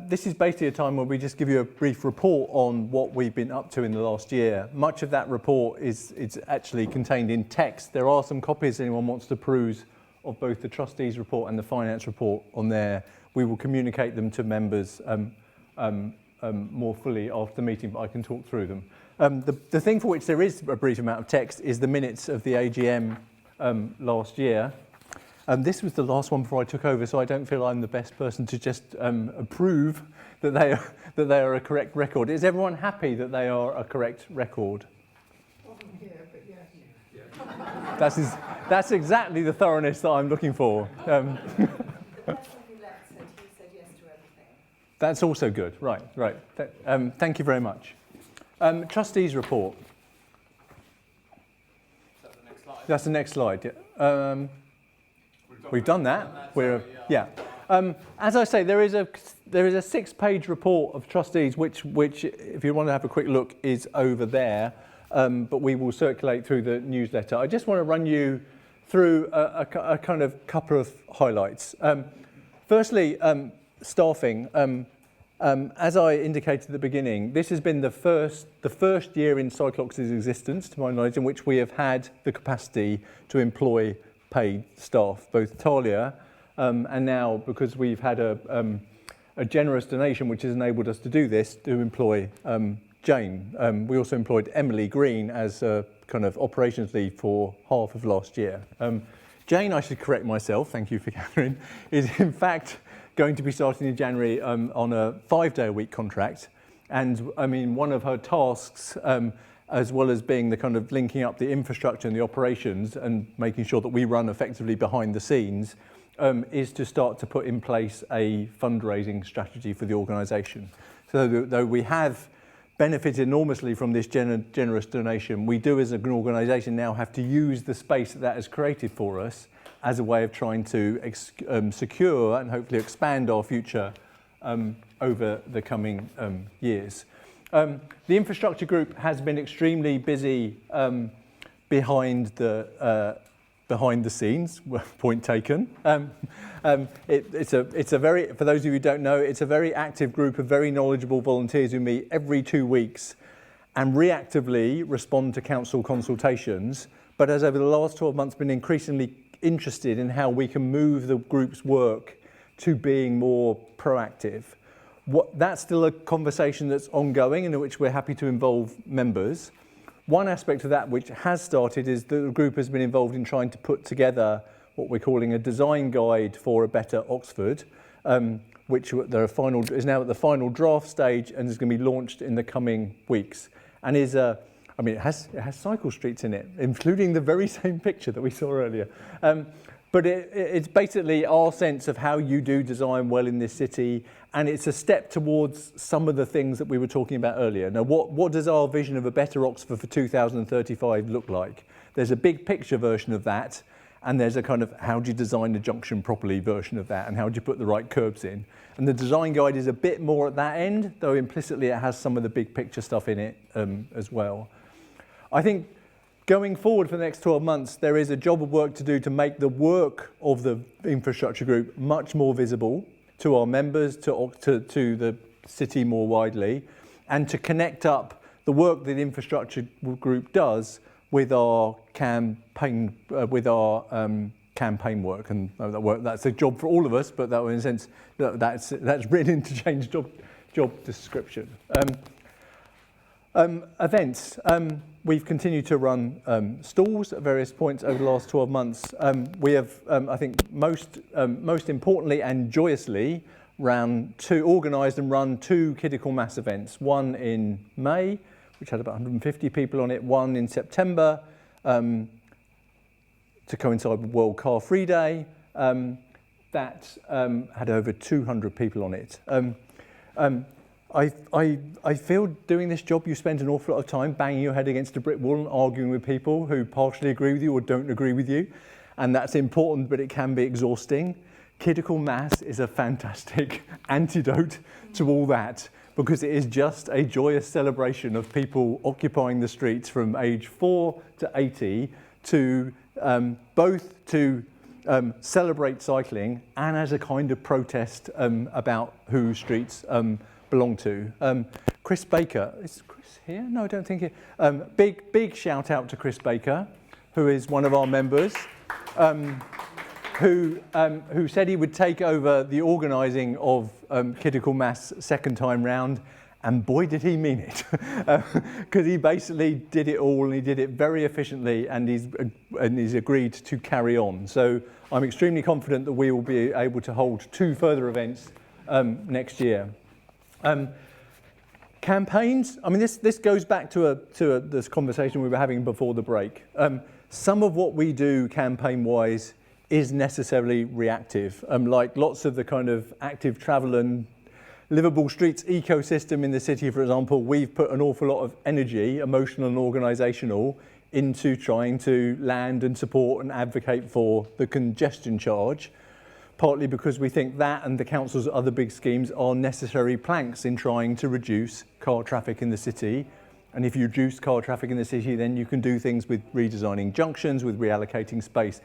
This is basically a time where we just give you a brief report on what we've been up to in the last year. Much of that report is actually contained in text. There are some copies anyone wants to peruse of both the trustees report and the finance report on there. We will communicate them to members more fully after the meeting, but I can talk through them. The thing for which there is a brief amount of text is the minutes of the AGM last year. This was the last one before I took over, so I don't feel I'm the best person to just approve that they are a correct record. Is everyone happy that they are a correct record? Here, but yeah. That's exactly the thoroughness that I'm looking for. That's also good. Right. Thank you very much. Trustees report. That's the next slide. Yeah. We've done that. As I say, there is a 6-page report of trustees, which, if you want to have a quick look, is over there. But we will circulate through the newsletter. I just want to run you through a kind of couple of highlights. Firstly, staffing. As I indicated at the beginning, this has been the first year in Cyclox's existence, to my knowledge, in which we have had the capacity to employ paid staff, both Talia and now, because we've had a generous donation which has enabled us to do this, to employ Jane. We also employed Emily Green as a kind of operations lead for half of last year. Jane, I should correct myself, thank you for Catherine, is in fact going to be starting in January on a 5-day-a-week contract. And I mean, one of her tasks, as well as being the kind of linking up the infrastructure and the operations and making sure that we run effectively behind the scenes, is to start to put in place a fundraising strategy for the organisation. So though we have benefited enormously from this generous donation, we do as an organisation now have to use the space that has created for us as a way of trying to secure and hopefully expand our future over the coming years. The infrastructure group has been extremely busy behind the scenes. Point taken. It's a very, for those of you who don't know, it's a very active group of very knowledgeable volunteers who meet every 2 weeks and reactively respond to council consultations. But as over the last 12 months, been increasingly interested in how we can move the group's work to being more proactive. That's still a conversation that's ongoing and in which we're happy to involve members. One aspect of that which has started is the group has been involved in trying to put together what we're calling a design guide for a better Oxford, which is now at the final draft stage and is going to be launched in the coming weeks. And is it has cycle streets in it, including the very same picture that we saw earlier. But it's basically our sense of how you do design well in this city, and it's a step towards some of the things that we were talking about earlier. Now, what does our vision of a better Oxford for 2035 look like? There's a big picture version of that, and there's a kind of how do you design a junction properly version of that, and how do you put the right curbs in. And the design guide is a bit more at that end, though implicitly it has some of the big picture stuff in it as well. I think going forward for the next 12 months, there is a job of work to do to make the work of the infrastructure group much more visible to our members, to the city more widely, and to connect up the work that the infrastructure group does with our campaign campaign work. And that's a job for all of us, but that in a sense that's written into Jane's job description. Events. We've continued to run stalls at various points over the last 12 months. We have, I think, most importantly and joyously, organised and run 2 critical mass events. One in May, which had about 150 people on it. One in September, to coincide with World Car Free Day, that had over 200 people on it. I feel doing this job you spend an awful lot of time banging your head against a brick wall and arguing with people who partially agree with you or don't agree with you, and that's important, but it can be exhausting. Critical mass is a fantastic antidote to all that, because it is just a joyous celebration of people occupying the streets from age 4 to 80 to both to celebrate cycling and as a kind of protest about who streets belong to. Chris Baker, is Chris here? No, I don't think he. Big shout out to Chris Baker, who is one of our members, who said he would take over the organising of Kidical Mass second time round. And boy, did he mean it, because he basically did it all and he did it very efficiently, and he's agreed to carry on. So I'm extremely confident that we will be able to hold 2 further events next year. Campaigns, I mean, this goes back to this conversation we were having before the break. Some of what we do campaign-wise is necessarily reactive, like lots of the kind of active travel and livable streets ecosystem in the city, for example. We've put an awful lot of energy, emotional and organisational, into trying to land and support and advocate for the congestion charge, partly because we think that and the council's other big schemes are necessary planks in trying to reduce car traffic in the city. And if you reduce car traffic in the city, then you can do things with redesigning junctions, with reallocating space.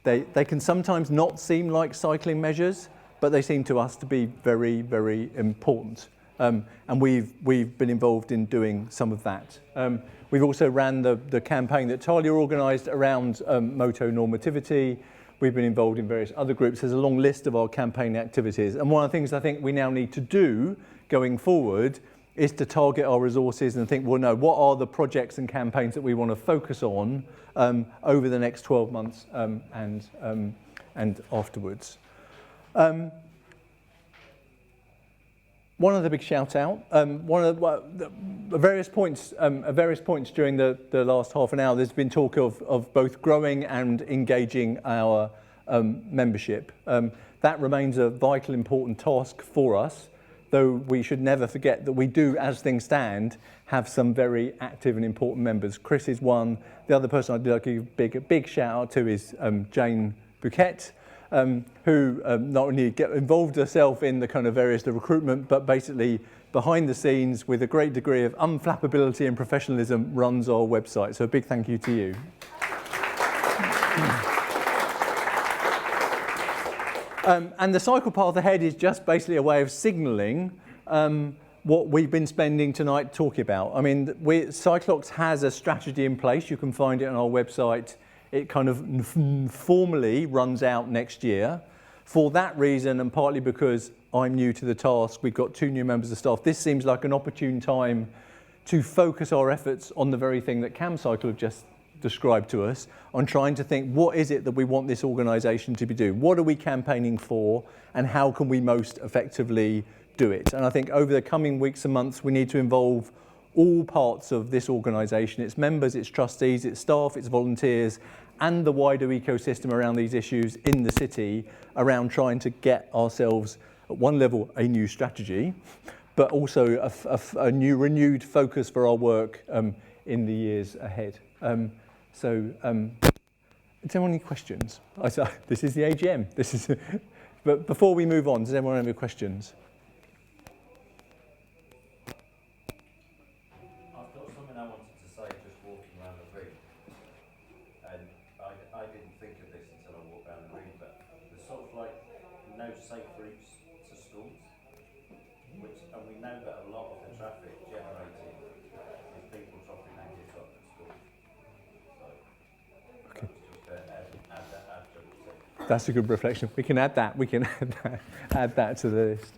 They can sometimes not seem like cycling measures, but they seem to us to be very, very important. And we've been involved in doing some of that. We've also ran the campaign that Talia organised around moto normativity. We've been involved in various other groups. There's a long list of our campaign activities. And one of the things I think we now need to do going forward is to target our resources and think, well, no, what are the projects and campaigns that we want to focus on over the next 12 months and afterwards. One other big shout out. One of the various points during the last half an hour, there's been talk of both growing and engaging our membership. That remains a vital, important task for us, though we should never forget that we do, as things stand, have some very active and important members. Chris is one. The other person I'd like to give a big shout out to is Jane Bouquet, who not only get involved herself in the kind of the recruitment, but basically behind the scenes with a great degree of unflappability and professionalism runs our website. So a big thank you to you. And the cycle path ahead is just basically a way of signalling what we've been spending tonight talking about. I mean, Cyclox has a strategy in place. You can find it on our website. It kind of formally runs out next year. For that reason, and partly because I'm new to the task, we've got 2 new members of staff. This seems like an opportune time to focus our efforts on the very thing that CamCycle have just described to us, on trying to think, what is it that we want this organisation to be doing? What are we campaigning for, and how can we most effectively do it? And I think over the coming weeks and months, we need to involve all parts of this organisation, its members, its trustees, its staff, its volunteers, and the wider ecosystem around these issues in the city, around trying to get ourselves, at one level, a new strategy, but also a new renewed focus for our work in the years ahead. Does anyone have any questions? This is the AGM. But before we move on, does anyone have any questions? I've got something I wanted to say just walking around the ring. And I didn't think of this until I walked around the ring, but there's sort of like no safe routes to schools, and we know that a lot of the traffic generated is people dropping their kids off at school. So Okay. just add that to the. That's a good reflection. We can add that. Add that to the list.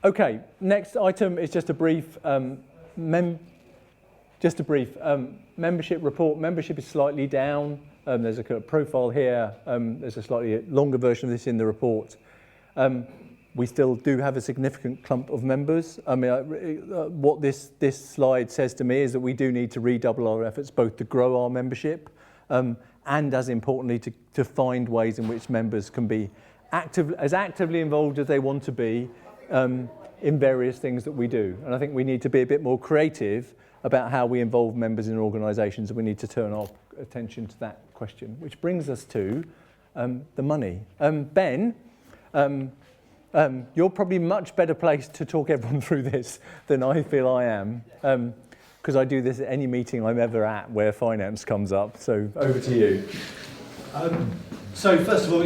Okay. Next item is just a brief membership report. Membership is slightly down. There's a kind of profile here. There's a slightly longer version of this in the report. We still do have a significant clump of members. I mean, what this slide says to me is that we do need to redouble our efforts, both to grow our membership and, as importantly, to find ways in which members can be as actively involved as they want to be in various things that we do. And I think we need to be a bit more creative about how we involve members in organisations, and we need to turn our attention to that question, which brings us to the money. Ben, you're probably much better placed to talk everyone through this than I feel I am. because I do this at any meeting I'm ever at where finance comes up. So over to you. So first of all,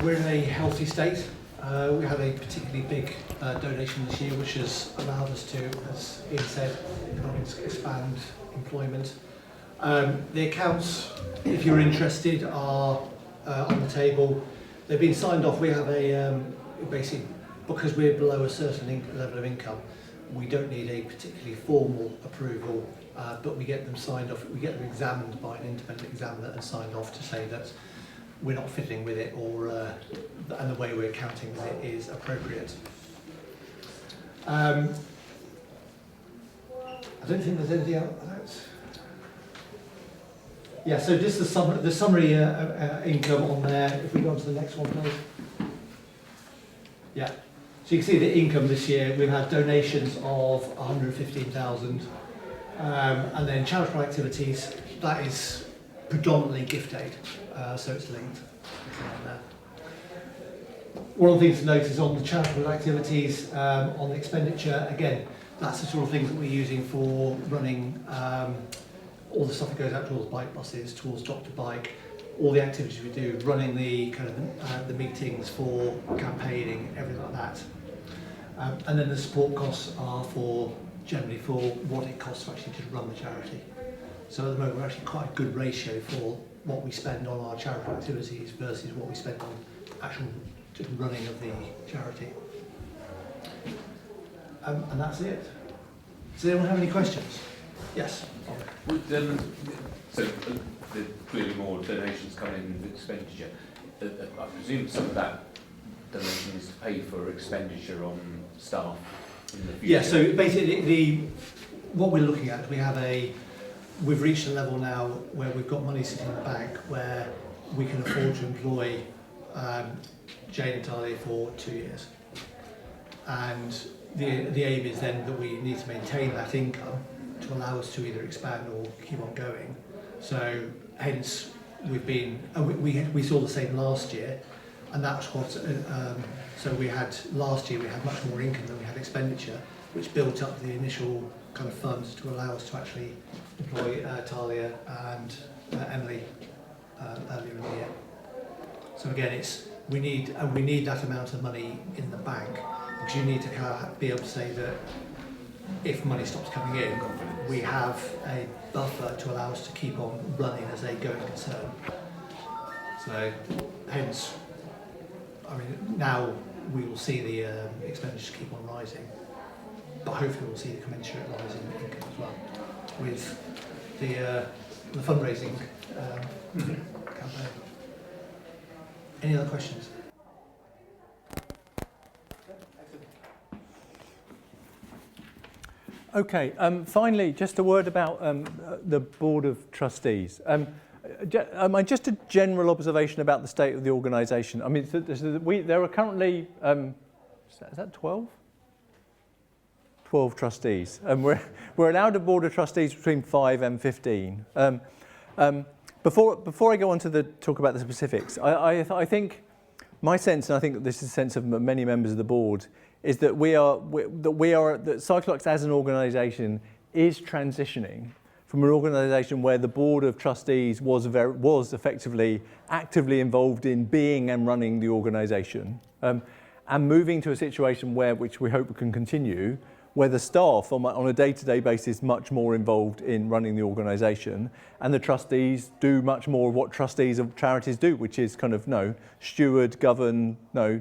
we're in a healthy state. We had a particularly big donation this year, which has allowed us to, as Ian said, expand employment. The accounts, if you're interested, are on the table. They've been signed off. We have a basically, because we're below a certain level of income, we don't need a particularly formal approval, but we get them signed off. We get them examined by an independent examiner and signed off to say that we're not fiddling with it, or and the way we're accounting with it is appropriate. I don't think there's anything else. Yeah, so just the summary income on there. If we go on to the next one, please. Yeah. So you can see the income this year. We've had donations of 115,000, and then charitable activities. That is predominantly gift aid, so it's linked. One of the things to note is on the charitable activities, on the expenditure. Again, that's the sort of things that we're using for running all the stuff that goes out towards bike buses, towards Dr. Bike, all the activities we do, running the kind of the meetings for campaigning, everything like that. And then the support costs are generally for what it costs actually to run the charity. So at the moment we're actually quite a good ratio for what we spend on our charitable activities versus what we spend on actual running of the charity. And that's it. Does anyone have any questions? Yes. So there's clearly more donations coming in with expenditure. I presume some of that donation is to pay for expenditure on staff in the future. Yeah, so basically what we're looking at, we've reached a level now where we've got money sitting in the bank where we can afford to employ Jane and Talia for 2 years. And the aim is then that we need to maintain that income to allow us to either expand or keep on going. So hence we saw the same last year, and that's what so last year we had much more income than we had expenditure, which built up the initial kind of funds to allow us to actually employ Talia and Emily earlier in the year. So again, we need that amount of money in the bank, because you need to kind of be able to say that if money stops coming in, we have a buffer to allow us to keep on running as a going concern. So hence, I mean, now we will see the expenditure keep on rising, but hopefully we'll see the commensurate rise in income as well with the fundraising campaign. Any other questions? Okay, finally, just a word about the Board of Trustees. Just a general observation about the state of the organisation. I mean, there are currently, is that 12? 12 trustees. We're allowed a Board of Trustees between 5 and 15. Before I go on to talk about the specifics, I think my sense, and I think that this is the sense of many members of the board, is that that Cyclox as an organisation is transitioning from an organisation where the Board of Trustees was effectively actively involved in being and running the organisation, and moving to a situation which we hope can continue, where the staff on a day-to-day basis much more involved in running the organisation, and the trustees do much more of what trustees of charities do, which is kind of steward, govern,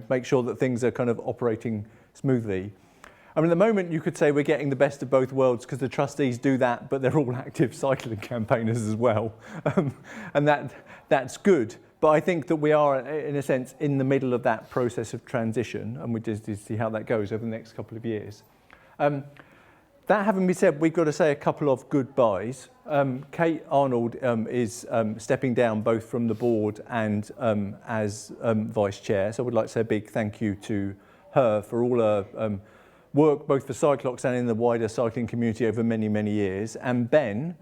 make sure that things are kind of operating smoothly. I mean, at the moment you could say we're getting the best of both worlds, because the trustees do that, but they're all active cycling campaigners as well, and that's good. But I think that we are, in a sense, in the middle of that process of transition, and we just see how that goes over the next couple of years. That having been said, we've got to say a couple of goodbyes. Kate Arnold is stepping down both from the board and as vice chair, so I would like to say a big thank you to her for all her work both for Cyclox and in the wider cycling community over many, many years. And Ben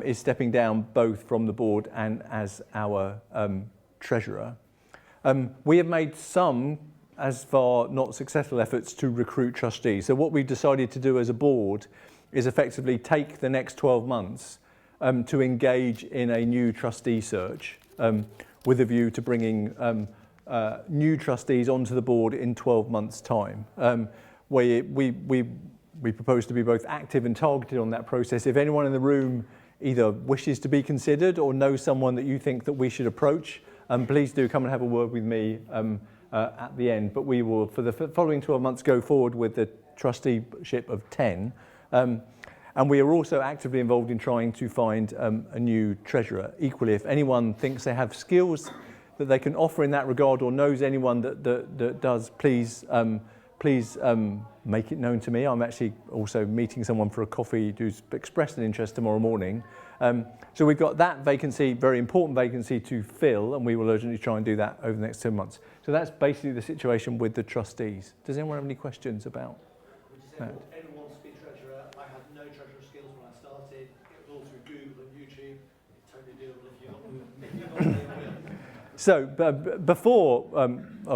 is stepping down both from the board and as our treasurer. We have made some, as far not successful, efforts to recruit trustees. So what we've decided to do as a board is effectively take the next 12 months to engage in a new trustee search with a view to bringing new trustees onto the board in 12 months' time. We propose to be both active and targeted on that process. If anyone in the room either wishes to be considered or knows someone that you think that we should approach, please do come and have a word with me at the end. But we will, for the following 12 months, go forward with the trusteeship of 10. And we are also actively involved in trying to find a new treasurer. Equally, if anyone thinks they have skills that they can offer in that regard or knows anyone that does, please make it known to me. I'm actually also meeting someone for a coffee who's expressed an interest tomorrow morning. So we've got that vacancy, very important vacancy to fill, and we will urgently try and do that over the next 2 months. So that's basically the situation with the trustees. Does anyone have any questions about that? Anyone wants to be treasurer? I had no treasurer skills when I started. It was all through Google and YouTube. Totally doable if you've got the will. So before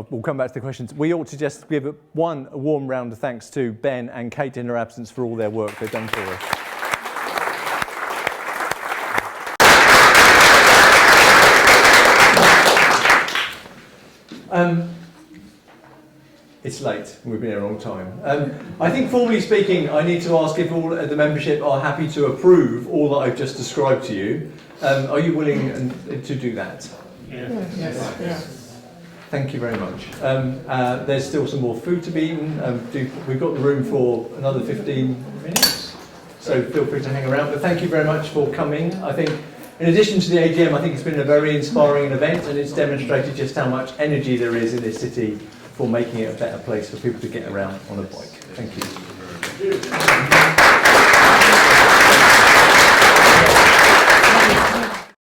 we'll come back to the questions, we ought to just give a warm round of thanks to Ben and Kate in their absence for all their work they've done for us. It's late, we've been here a long time. I think formally speaking, I need to ask if all the membership are happy to approve all that I've just described to you. Are you willing to do that? Yes. Thank you very much. There's still some more food to be eaten. We've got the room for another 15 minutes, so feel free to hang around. But thank you very much for coming. I think, in addition to the AGM, I think it's been a very inspiring event, and it's demonstrated just how much energy there is in this city for making it a better place for people to get around on a bike. Thank you.